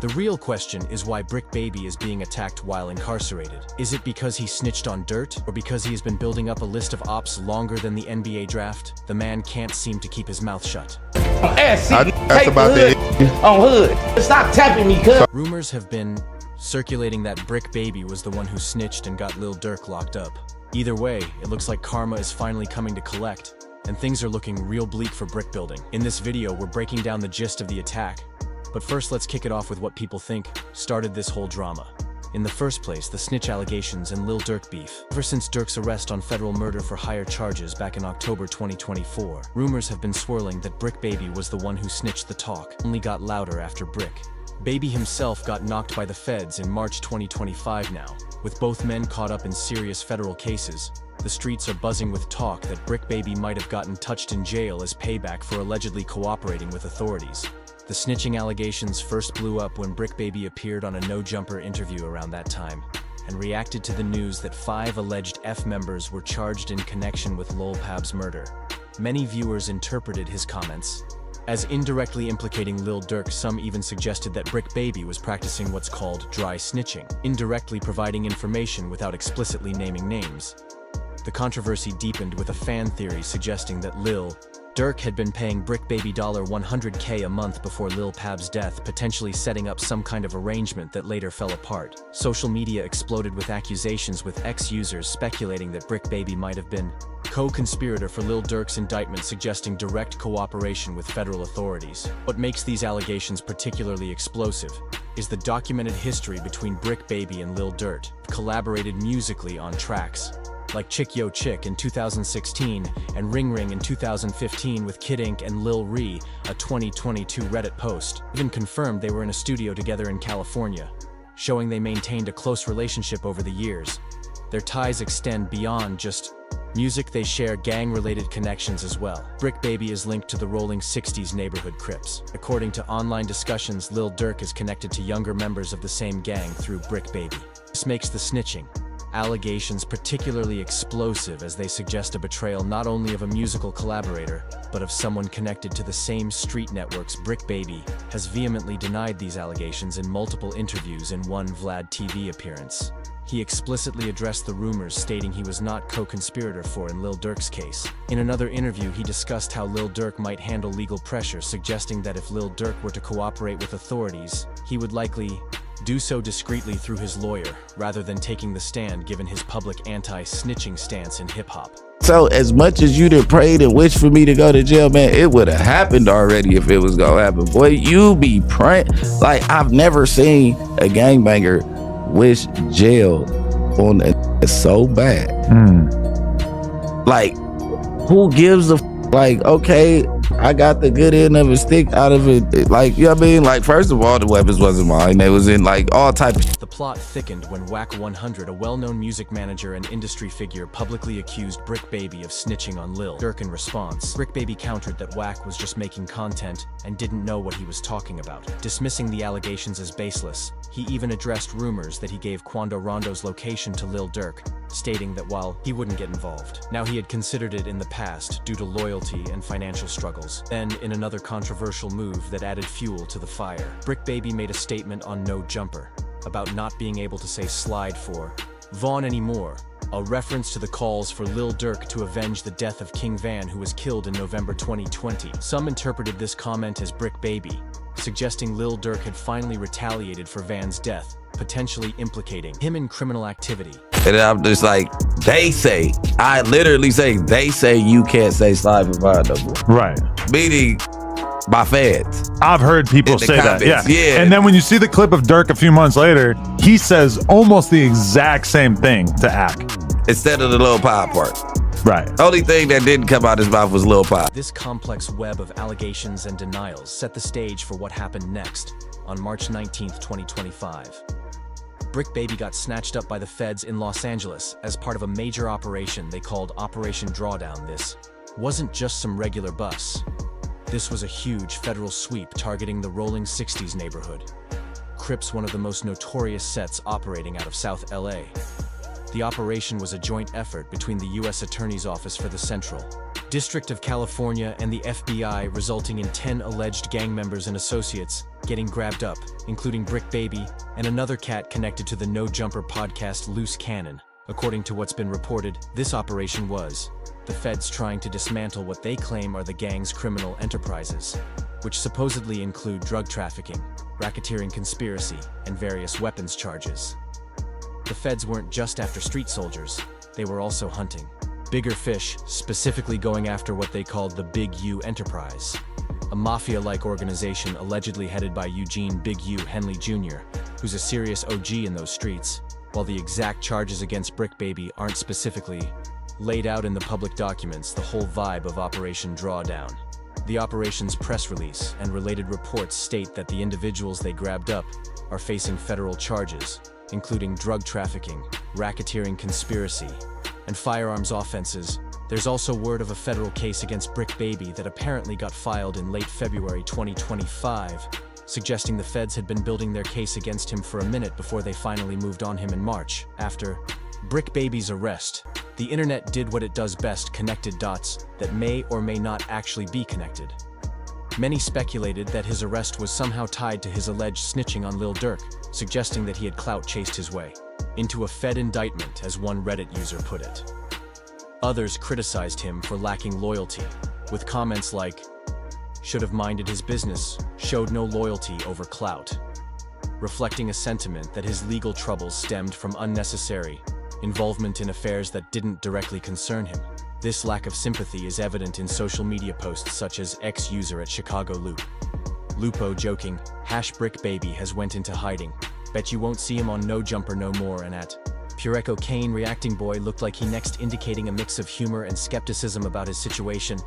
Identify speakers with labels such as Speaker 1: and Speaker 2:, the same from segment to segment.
Speaker 1: The real question is why Bricc Baby is being attacked while incarcerated. Is it because he snitched on dirt, or because he has been building up a list of ops longer than the NBA draft? The man can't seem to keep his mouth shut.
Speaker 2: That's about the on hood. Stop tapping me, cuz.
Speaker 1: Rumors have been circulating that Bricc Baby was the one who snitched and got Lil Durk locked up. Either way, it looks like karma is finally coming to collect, and things are looking real bleak for brick building. In this video, we're breaking down the gist of the attack. But first, let's kick it off with what people think started this whole drama. In the first place, the snitch allegations and Lil Durk beef. Ever since Durk's arrest on federal murder for hire charges back in October 2024, rumors have been swirling that Bricc Baby was the one who snitched. The talk only got louder after Bricc Baby himself got knocked by the feds in March 2025 now. With both men caught up in serious federal cases, the streets are buzzing with talk that Bricc Baby might have gotten touched in jail as payback for allegedly cooperating with authorities. The snitching allegations first blew up when Bricc Baby appeared on a No Jumper interview around that time and reacted to the news that 5 alleged F members were charged in connection with Lil Pab's murder. Many viewers interpreted his comments as indirectly implicating Lil Durk. Some even suggested that Bricc Baby was practicing what's called dry snitching, indirectly providing information without explicitly naming names. The controversy deepened with a fan theory suggesting that Lil Durk had been paying Bricc Baby $100K a month before Lil Pab's death, potentially setting up some kind of arrangement that later fell apart. Social media exploded with accusations, with ex-users speculating that Bricc Baby might have been co-conspirator for Lil Durk's indictment, suggesting direct cooperation with federal authorities. What makes these allegations particularly explosive is the documented history between Bricc Baby and Lil Durk. Collaborated musically on tracks like Chick Yo Chick in 2016 and Ring Ring in 2015 with Kid Ink and Lil Ree. A 2022 Reddit post even confirmed they were in a studio together in California, showing they maintained a close relationship over the years. Their ties extend beyond just music, they share gang-related connections as well. Bricc Baby is linked to the rolling 60s neighborhood Crips. According to online discussions, Lil Durk is connected to younger members of the same gang through Bricc Baby. This makes the snitching allegations particularly explosive, as they suggest a betrayal not only of a musical collaborator, but of someone connected to the same street networks. Bricc Baby has vehemently denied these allegations in multiple interviews. In one Vlad TV appearance, he explicitly addressed the rumors, stating he was not co-conspirator for in Lil Durk's case. In another interview, he discussed how Lil Durk might handle legal pressure, suggesting that if Lil Durk were to cooperate with authorities, he would likely do so discreetly through his lawyer, rather than taking the stand, given his public anti-snitching stance in hip-hop.
Speaker 3: So as much as you done prayed and wished for me to go to jail, man, it would have happened already if it was gonna happen. Boy, you be praying. Like, I've never seen a gangbanger wish jail on a so bad. Like, who gives a like, okay, I got the good end of a stick out of it. Like, you know what I mean? Like, first of all, the weapons wasn't mine. They was in like all type of.
Speaker 1: The plot thickened when Wack 100, a well-known music manager and industry figure, publicly accused Bricc Baby of snitching on Lil Durk. In response, Bricc Baby countered that Wack was just making content and didn't know what he was talking about, dismissing the allegations as baseless. He even addressed rumors that he gave Quando Rondo's location to Lil Durk, stating that while he wouldn't get involved, now he had considered it in the past due to loyalty and financial struggles. Then, in another controversial move that added fuel to the fire, Bricc Baby made a statement on No Jumper about not being able to say slide for Vaughn anymore, a reference to the calls for Lil Durk to avenge the death of King Van, who was killed in November 2020. Some interpreted this comment as Bricc Baby suggesting Lil Durk had finally retaliated for Van's death, potentially implicating him in criminal activity.
Speaker 3: And I'm just like, they say, I literally say, they say you can't say slide for Vaughn no more.
Speaker 4: Right.
Speaker 3: Meaning by feds.
Speaker 4: I've heard people say
Speaker 3: comments.
Speaker 4: that.
Speaker 3: Yeah.
Speaker 4: And then when you see the clip of Durk a few months later, he says almost the exact same thing to Ack.
Speaker 3: Instead of the Lil Pop part.
Speaker 4: Right.
Speaker 3: Only thing that didn't come out his mouth was Lil Pop.
Speaker 1: This complex web of allegations and denials set the stage for what happened next on March 19th, 2025. Bricc Baby got snatched up by the feds in Los Angeles as part of a major operation they called Operation Drawdown. This wasn't just some regular bus. This was a huge federal sweep targeting the rolling 60s neighborhood. Crips, one of the most notorious sets operating out of South LA. The operation was a joint effort between the U.S. Attorney's Office for the Central District of California and the FBI, resulting in 10 alleged gang members and associates getting grabbed up, including Bricc Baby and another cat connected to the No Jumper podcast Loose Cannon. According to what's been reported, this operation was the feds trying to dismantle what they claim are the gang's criminal enterprises, which supposedly include drug trafficking, racketeering conspiracy, and various weapons charges. The feds weren't just after street soldiers, they were also hunting bigger fish, specifically going after what they called the Big U Enterprise, a mafia-like organization allegedly headed by Eugene Big U Henley Jr., who's a serious OG in those streets. While the exact charges against Bricc Baby aren't specifically laid out in the public documents, the whole vibe of Operation Drawdown. The operation's press release and related reports state that the individuals they grabbed up are facing federal charges, including drug trafficking, racketeering conspiracy, and firearms offenses. There's also word of a federal case against Bricc Baby that apparently got filed in late February 2025, suggesting the feds had been building their case against him for a minute before they finally moved on him in March. After Bricc Baby's arrest, the internet did what it does best: connected dots that may or may not actually be connected. Many speculated that his arrest was somehow tied to his alleged snitching on Lil Durk, suggesting that he had clout chased his way into a Fed indictment, as one Reddit user put it. Others criticized him for lacking loyalty, with comments like, "Should have minded his business, showed no loyalty over clout," reflecting a sentiment that his legal troubles stemmed from unnecessary involvement in affairs that didn't directly concern him. This lack of sympathy is evident in social media posts such as ex-user at Chicago Loop Lupo joking, "Bricc Baby has went into hiding. Bet you won't see him on No Jumper no more," and at Pureco Kane reacting boy looked like he next, indicating a mix of humor and skepticism about his situation.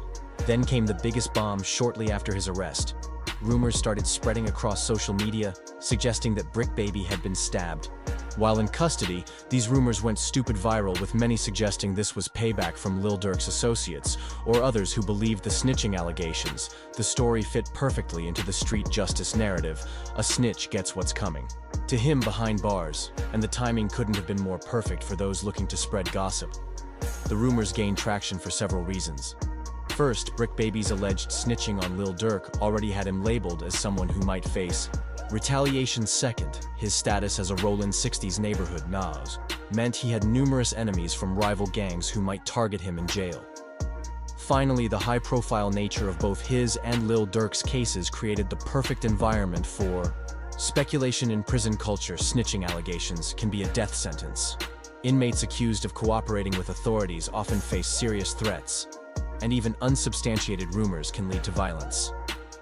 Speaker 1: Then came the biggest bomb shortly after his arrest. Rumors started spreading across social media, suggesting that Bricc Baby had been stabbed. While in custody, these rumors went stupid viral, with many suggesting this was payback from Lil Durk's associates, or others who believed the snitching allegations. The story fit perfectly into the street justice narrative: a snitch gets what's coming to him behind bars, and the timing couldn't have been more perfect for those looking to spread gossip. The rumors gained traction for several reasons. First, Bricc Baby's alleged snitching on Lil Durk already had him labeled as someone who might face retaliation. Second, his status as a Rollin' 60s neighborhood Nas meant he had numerous enemies from rival gangs who might target him in jail. Finally, the high-profile nature of both his and Lil Durk's cases created the perfect environment for speculation. In prison culture, snitching allegations can be a death sentence. Inmates accused of cooperating with authorities often face serious threats, and even unsubstantiated rumors can lead to violence.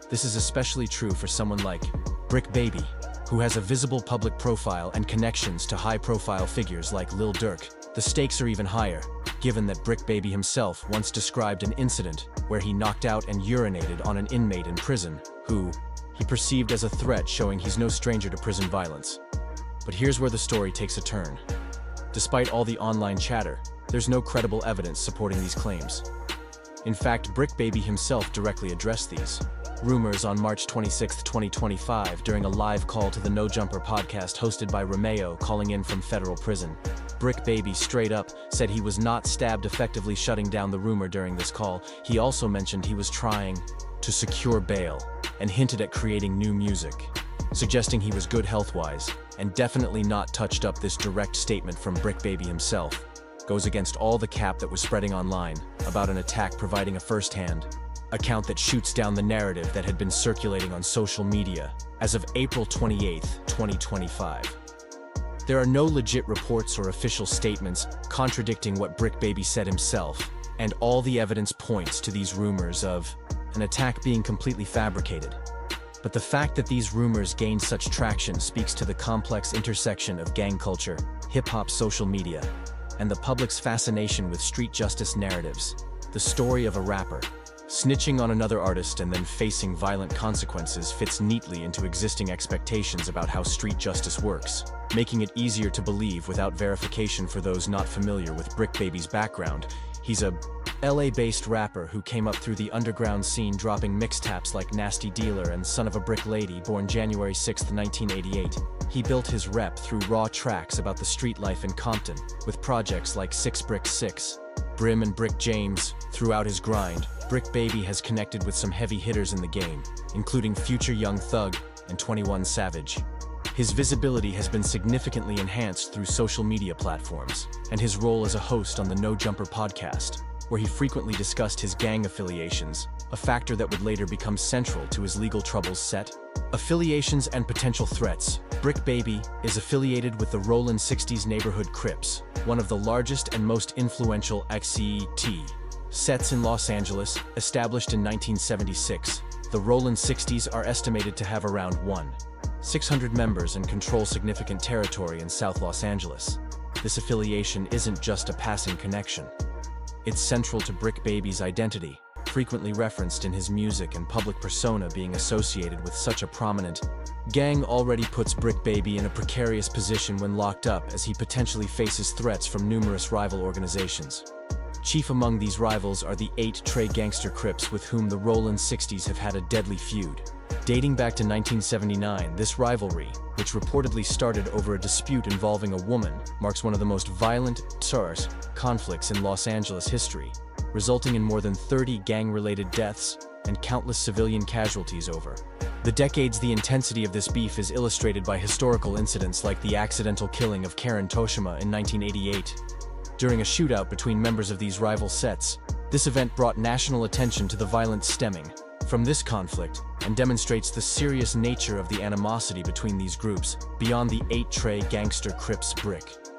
Speaker 1: This is especially true for someone like Bricc Baby, who has a visible public profile and connections to high-profile figures like Lil Durk. The stakes are even higher, given that Bricc Baby himself once described an incident where he knocked out and urinated on an inmate in prison, who he perceived as a threat, showing he's no stranger to prison violence. But here's where the story takes a turn. Despite all the online chatter, there's no credible evidence supporting these claims. In fact, Bricc Baby himself directly addressed these rumors on March 26, 2025, during a live call to the No Jumper podcast hosted by Romeo, calling in from federal prison. Bricc Baby straight up said he was not stabbed, effectively shutting down the rumor during this call. He also mentioned he was trying to secure bail and hinted at creating new music, suggesting he was good health-wise and definitely not touched up. This direct statement from Bricc Baby himself goes against all the cap that was spreading online about an attack, providing a first-hand account that shoots down the narrative that had been circulating on social media as of April 28, 2025. There are no legit reports or official statements contradicting what Bricc Baby said himself, and all the evidence points to these rumors of an attack being completely fabricated. But the fact that these rumors gained such traction speaks to the complex intersection of gang culture, hip-hop, social media, and the public's fascination with street justice narratives. The story of a rapper snitching on another artist and then facing violent consequences fits neatly into existing expectations about how street justice works, making it easier to believe without verification for those not familiar with Bricc Baby's background. He's a LA-based rapper who came up through the underground scene, dropping mixtapes like Nasty Dealer and Son of a Brick Lady, born January 6, 1988. He built his rep through raw tracks about the street life in Compton, with projects like 6 Brick 6, Brim and Bricc James. Throughout his grind, Bricc Baby has connected with some heavy hitters in the game, including future Young Thug and 21 Savage. His visibility has been significantly enhanced through social media platforms, and his role as a host on the No Jumper podcast, where he frequently discussed his gang affiliations, a factor that would later become central to his legal troubles set. Affiliations and potential threats. Bricc Baby is affiliated with the Rollin 60s neighborhood Crips, one of the largest and most influential XCT sets in Los Angeles, established in 1976. The Rollin 60s are estimated to have around 1,600 members and control significant territory in South Los Angeles. This affiliation isn't just a passing connection. It's central to Bricc Baby's identity, frequently referenced in his music and public persona. Being associated with such a prominent gang already puts Bricc Baby in a precarious position when locked up, as he potentially faces threats from numerous rival organizations. Chief among these rivals are the 8 Trey gangster Crips, with whom the Rollin 60s have had a deadly feud. Dating back to 1979, this rivalry, which reportedly started over a dispute involving a woman, marks one of the most violent conflicts in Los Angeles history, resulting in more than 30 gang-related deaths and countless civilian casualties over the decades. The intensity of this beef is illustrated by historical incidents like the accidental killing of Karen Toshima in 1988. During a shootout between members of these rival sets, this event brought national attention to the violence stemming from this conflict and demonstrates the serious nature of the animosity between these groups. Beyond the 8 Trey gangster Crips, Bricc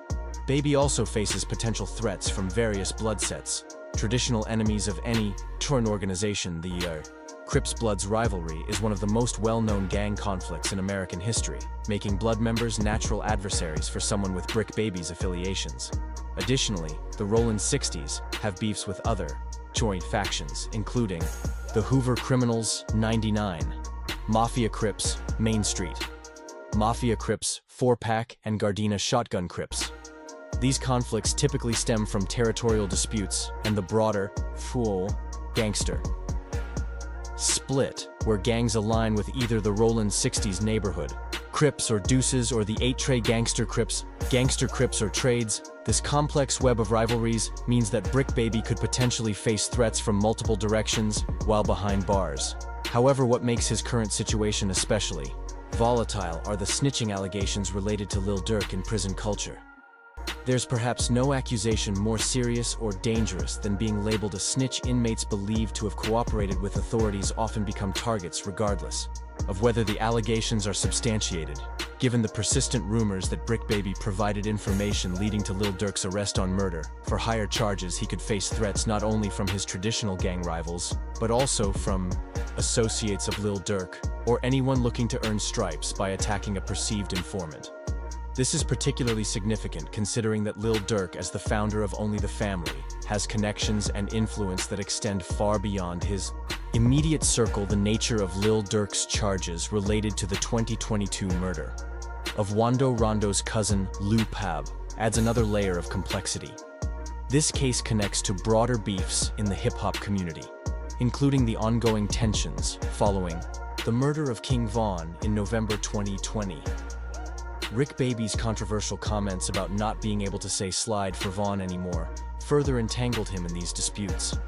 Speaker 1: Baby also faces potential threats from various blood sets, traditional enemies of any torn organization. The Crips Bloods rivalry is one of the most well-known gang conflicts in American history, making blood members natural adversaries for someone with Bricc Baby's affiliations. Additionally, the Rollin 60s have beefs with other joint factions, including the Hoover Criminals 99, Mafia Crips Main Street, Mafia Crips 4-Pack, and Gardena Shotgun Crips. These conflicts typically stem from territorial disputes and the broader full gangster split, where gangs align with either the Rollin 60s neighborhood Crips or Deuces, or the 8 Trey gangster Crips, gangster Crips or trades. This complex web of rivalries means that Bricc Baby could potentially face threats from multiple directions while behind bars. However, what makes his current situation especially volatile are the snitching allegations related to Lil Durk in prison culture. There's perhaps no accusation more serious or dangerous than being labeled a snitch. Inmates believed to have cooperated with authorities often become targets regardless of whether the allegations are substantiated. Given the persistent rumors that Bricc Baby provided information leading to Lil Durk's arrest on murder for higher charges, he could face threats not only from his traditional gang rivals, but also from associates of Lil Durk or anyone looking to earn stripes by attacking a perceived informant. This is particularly significant considering that Lil Durk, as the founder of Only the Family, has connections and influence that extend far beyond his immediate circle. The nature of Lil Durk's charges related to the 2022 murder of Wando Rondo's cousin, Lou Pab, adds another layer of complexity. This case connects to broader beefs in the hip-hop community, including the ongoing tensions following the murder of King Von in November 2020. Bricc Baby's controversial comments about not being able to say slide for Von anymore further entangled him in these disputes,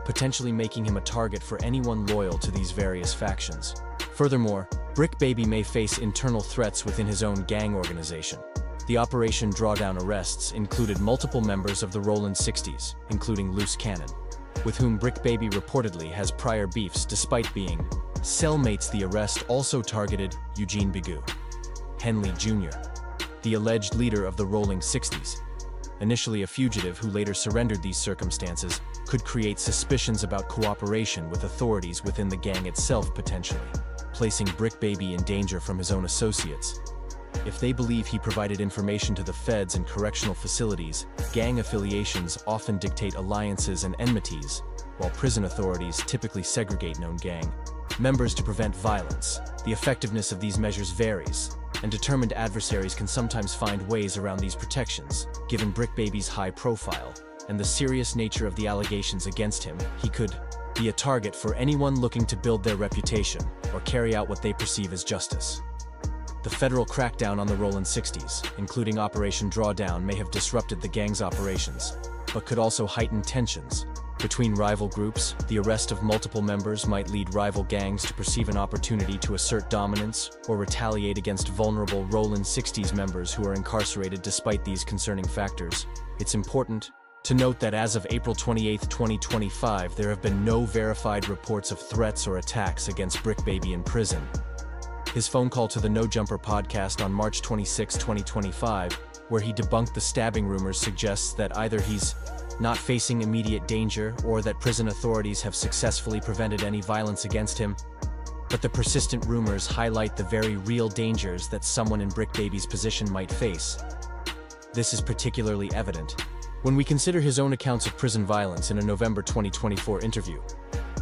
Speaker 1: potentially making him a target for anyone loyal to these various factions. Furthermore, Bricc Baby may face internal threats within his own gang organization. The Operation Drawdown arrests included multiple members of the Rollin 60s, including Loose Cannon, with whom Bricc Baby reportedly has prior beefs despite being cellmates. The arrest also targeted Eugene Bigu Henley Jr., the alleged leader of the Rollin 60s. Initially a fugitive who later surrendered, these circumstances could create suspicions about cooperation with authorities within the gang itself, potentially placing Bricc Baby in danger from his own associates. If they believe he provided information to the feds and correctional facilities, gang affiliations often dictate alliances and enmities, while prison authorities typically segregate known gang members to prevent violence. The effectiveness of these measures varies, and determined adversaries can sometimes find ways around these protections. Given Bricc Baby's high profile and the serious nature of the allegations against him, he could be a target for anyone looking to build their reputation or carry out what they perceive as justice. The federal crackdown on the Rollin 60s, including Operation Drawdown, may have disrupted the gang's operations, but could also heighten tensions. Between rival groups, the arrest of multiple members might lead rival gangs to perceive an opportunity to assert dominance or retaliate against vulnerable Rollin' 60s members who are incarcerated despite these concerning factors. It's important to note that as of April 28, 2025, there have been no verified reports of threats or attacks against Bricc Baby in prison. His phone call to the No Jumper podcast on March 26, 2025, where he debunked the stabbing rumors, suggests that either he's not facing immediate danger or that prison authorities have successfully prevented any violence against him. But the persistent rumors highlight the very real dangers that someone in Bricc Baby's position might face. This is particularly evident when we consider his own accounts of prison violence in a November 2024 interview.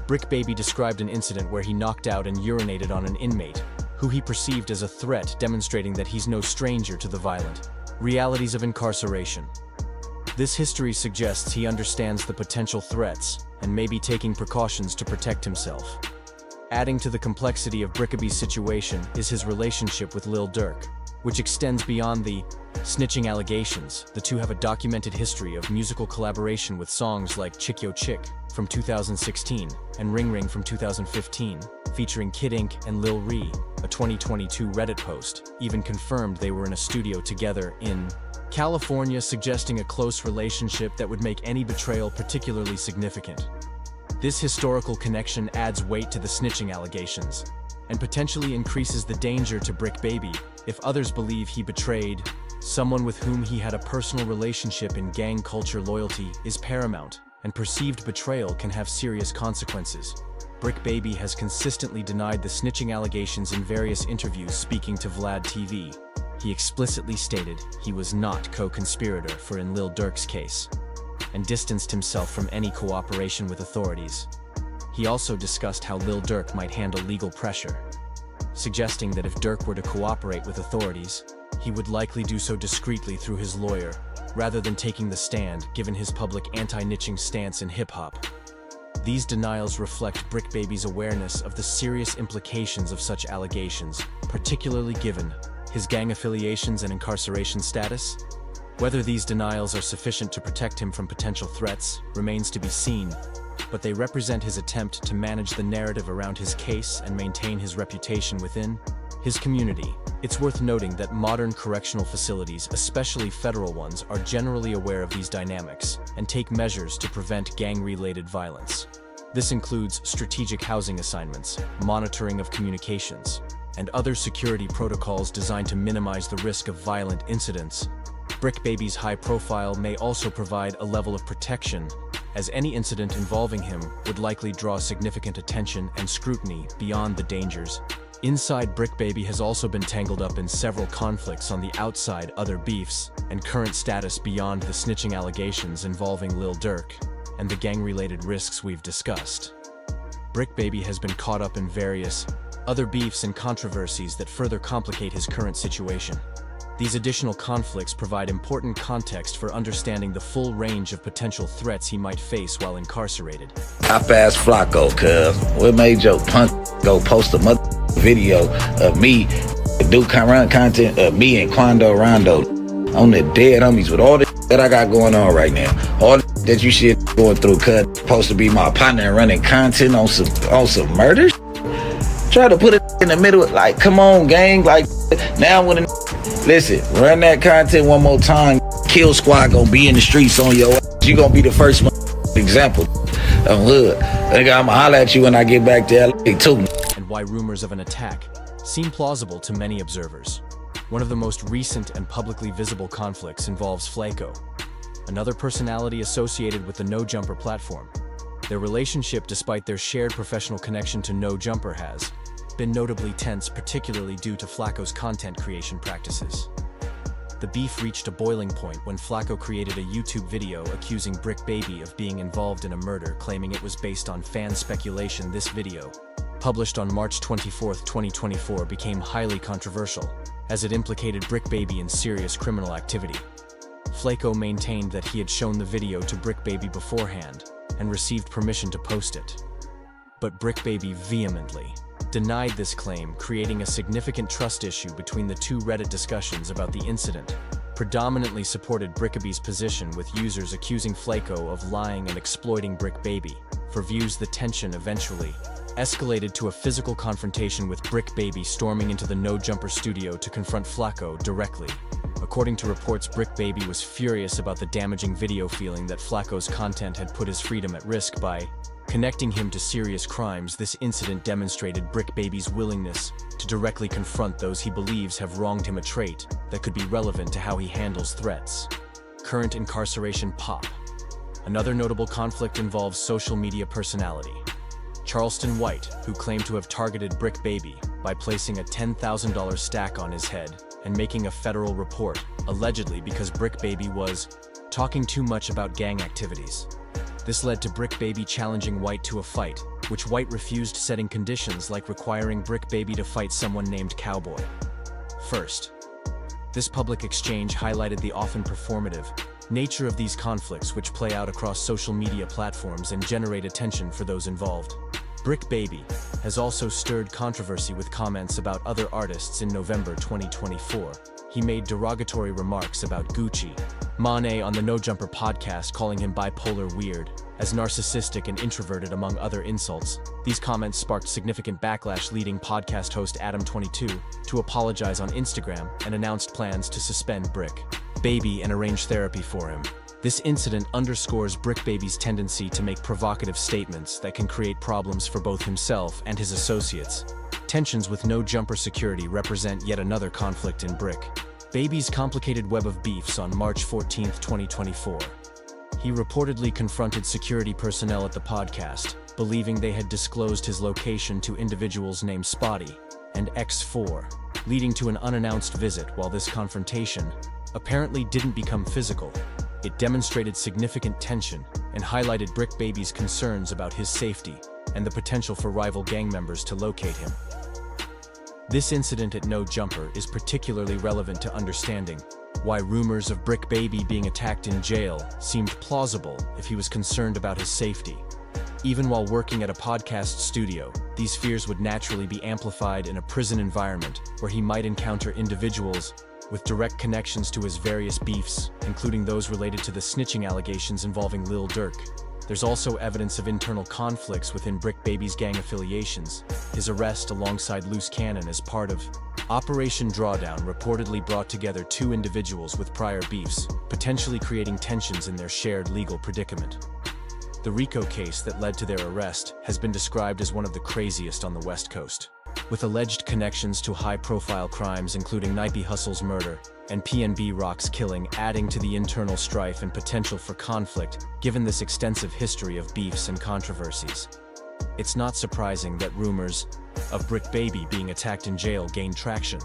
Speaker 1: Bricc Baby described an incident where he knocked out and urinated on an inmate who he perceived as a threat, demonstrating that he's no stranger to the violent realities of incarceration. This history suggests he understands the potential threats and may be taking precautions to protect himself. Adding to the complexity of Bricc Baby's situation is his relationship with Lil Durk, which extends beyond the snitching allegations. The two have a documented history of musical collaboration, with songs like Chick Yo Chick from 2016 and Ring Ring from 2015, featuring Kid Ink and Lil Ree. A 2022 Reddit post even confirmed they were in a studio together in California, suggesting a close relationship that would make any betrayal particularly significant. This historical connection adds weight to the snitching allegations and potentially increases the danger to Bricc Baby if others believe he betrayed someone with whom he had a personal relationship. In gang culture, loyalty is paramount, and perceived betrayal can have serious consequences. Bricc Baby has consistently denied the snitching allegations in various interviews. Speaking to Vlad TV, he explicitly stated he was not co-conspirator for in Lil Durk's case, and distanced himself from any cooperation with authorities. He also discussed how Lil Durk might handle legal pressure, suggesting that if Durk were to cooperate with authorities, he would likely do so discreetly through his lawyer, rather than taking the stand, given his public anti-snitching stance in hip-hop. These denials reflect Bricc Baby's awareness of the serious implications of such allegations, particularly given his gang affiliations and incarceration status. Whether these denials are sufficient to protect him from potential threats remains to be seen, but they represent his attempt to manage the narrative around his case and maintain his reputation within his community. It's worth noting that modern correctional facilities, especially federal ones, are generally aware of these dynamics and take measures to prevent gang-related violence. This includes strategic housing assignments, monitoring of communications, and other security protocols designed to minimize the risk of violent incidents. Bricc Baby's high profile may also provide a level of protection, as any incident involving him would likely draw significant attention and scrutiny beyond the dangers inside. Bricc Baby has also been tangled up in several conflicts on the outside, other beefs, and current status beyond the snitching allegations involving Lil Durk and the gang-related risks we've discussed. Bricc Baby has been caught up in various other beefs and controversies that further complicate his current situation. These additional conflicts provide important context for understanding the full range of potential threats he might face while incarcerated.
Speaker 3: I fast Flacco, cuz. What made your punk go post a video of me do content of me and Quando Rondo on the dead homies with all the that I got going on right now? All that you shit going through, cuz. Supposed to be my partner running content on some murders? Try to put it in the middle, like, come on, gang, like, now when listen, run that content one more time, Kill Squad gonna be in the streets on your ass. You gonna be the first example of hood. Nigga, I'ma holler at you when I get back to LA too.
Speaker 1: And why rumors of an attack seem plausible to many observers. One of the most recent and publicly visible conflicts involves Flacco, another personality associated with the No Jumper platform. Their relationship, despite their shared professional connection to No Jumper, has been notably tense, particularly due to Flacco's content creation practices. The beef reached a boiling point when Flacco created a YouTube video accusing Bricc Baby of being involved in a murder, claiming it was based on fan speculation. This video, published on March 24, 2024, became highly controversial, as it implicated Bricc Baby in serious criminal activity. Flacco maintained that he had shown the video to Bricc Baby beforehand and received permission to post it. But Bricc Baby vehemently denied this claim, creating a significant trust issue between the two. Reddit discussions about the incident predominantly supported Bricc Baby's position, with users accusing Flaco of lying and exploiting Bricc Baby. For views, the tension eventually escalated to a physical confrontation, with Bricc Baby storming into the No Jumper studio to confront Flaco directly. According to reports, Bricc Baby was furious about the damaging video, feeling that Flaco's content had put his freedom at risk by connecting him to serious crimes. This incident demonstrated Bricc Baby's willingness to directly confront those he believes have wronged him, a trait that could be relevant to how he handles threats. Current incarceration pop. Another notable conflict involves social media personality Charleston White, who claimed to have targeted Bricc Baby by placing a $10,000 stack on his head and making a federal report, allegedly because Bricc Baby was talking too much about gang activities. This led to Bricc Baby challenging White to a fight, which White refused, setting conditions like requiring Bricc Baby to fight someone named Cowboy first. This public exchange highlighted the often performative nature of these conflicts, which play out across social media platforms and generate attention for those involved. Bricc Baby has also stirred controversy with comments about other artists. In November 2024, he made derogatory remarks about Gucci Mane on the No Jumper podcast, calling him bipolar, weird, as narcissistic and introverted, among other insults. These comments sparked significant backlash, leading podcast host Adam22 to apologize on Instagram and announced plans to suspend Bricc Baby and arrange therapy for him. This incident underscores Bricc Baby's tendency to make provocative statements that can create problems for both himself and his associates. Tensions with No Jumper security represent yet another conflict in Bricc Baby's complicated web of beefs. On March 14, 2024, he reportedly confronted security personnel at the podcast, believing they had disclosed his location to individuals named Spotty and X4, leading to an unannounced visit. While this confrontation apparently didn't become physical, it demonstrated significant tension and highlighted Bricc Baby's concerns about his safety and the potential for rival gang members to locate him. This incident at No Jumper is particularly relevant to understanding why rumors of Bricc Baby being attacked in jail seemed plausible if he was concerned about his safety. Even while working at a podcast studio, these fears would naturally be amplified in a prison environment where he might encounter individuals with direct connections to his various beefs, including those related to the snitching allegations involving Lil Durk. There's also evidence of internal conflicts within Bricc Baby's gang affiliations. His arrest alongside Loose Cannon as part of Operation Drawdown reportedly brought together two individuals with prior beefs, potentially creating tensions in their shared legal predicament. The RICO case that led to their arrest has been described as one of the craziest on the West Coast, with alleged connections to high-profile crimes including Nipsey Hussle's murder and PNB Rock's killing, adding to the internal strife and potential for conflict. Given this extensive history of beefs and controversies, it's not surprising that rumors of Bricc Baby being attacked in jail gained traction.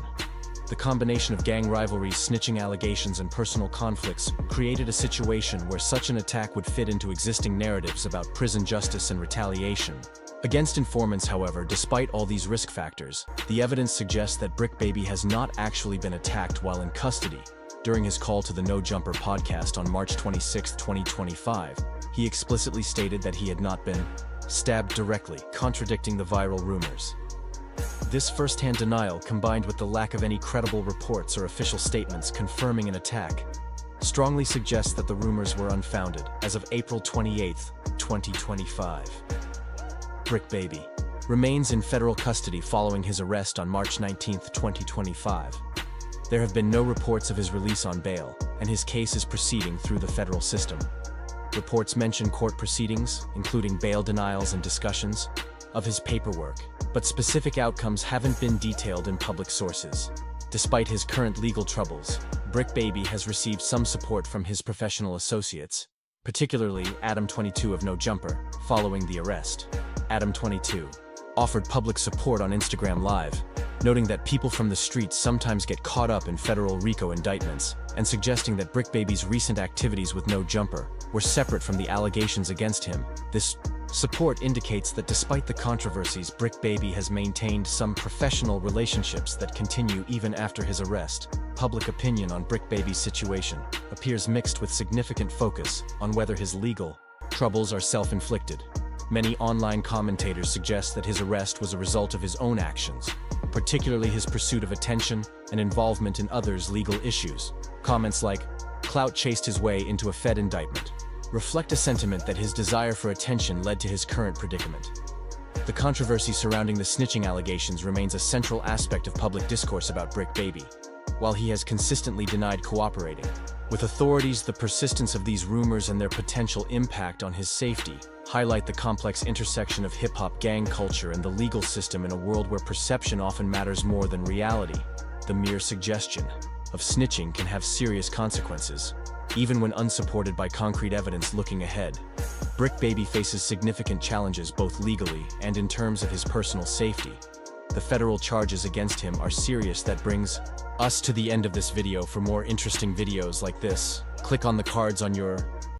Speaker 1: The combination of gang rivalries, snitching allegations, and personal conflicts created a situation where such an attack would fit into existing narratives about prison justice and retaliation against informants. However, despite all these risk factors, the evidence suggests that Bricc Baby has not actually been attacked while in custody. During his call to the No Jumper podcast on March 26, 2025, he explicitly stated that he had not been stabbed directly, contradicting the viral rumors. This first-hand denial, combined with the lack of any credible reports or official statements confirming an attack, strongly suggests that the rumors were unfounded. As of April 28, 2025, Bricc Baby remains in federal custody following his arrest on March 19, 2025. There have been no reports of his release on bail, and his case is proceeding through the federal system. Reports mention court proceedings, including bail denials and discussions of his paperwork, but specific outcomes haven't been detailed in public sources. Despite his current legal troubles, Bricc Baby has received some support from his professional associates, particularly Adam22 of No Jumper, following the arrest. Adam22 offered public support on Instagram Live, noting that people from the streets sometimes get caught up in federal RICO indictments, and suggesting that Bricc Baby's recent activities with No Jumper were separate from the allegations against him. This support indicates that despite the controversies, Bricc Baby has maintained some professional relationships that continue even after his arrest. Public opinion on Bricc Baby's situation appears mixed, with significant focus on whether his legal troubles are self-inflicted. Many online commentators suggest that his arrest was a result of his own actions, particularly his pursuit of attention and involvement in others' legal issues. Comments like, "Clout chased his way into a Fed indictment," reflect a sentiment that his desire for attention led to his current predicament. The controversy surrounding the snitching allegations remains a central aspect of public discourse about Bricc Baby, while he has consistently denied cooperating. With authorities, the persistence of these rumors and their potential impact on his safety highlight the complex intersection of hip-hop gang culture and the legal system in a world where perception often matters more than reality. The mere suggestion of snitching can have serious consequences, even when unsupported by concrete evidence. Looking ahead, Bricc Baby faces significant challenges both legally and in terms of his personal safety. The federal charges against him are serious. That brings us to the end of this video. For more interesting videos like this, click on the cards on your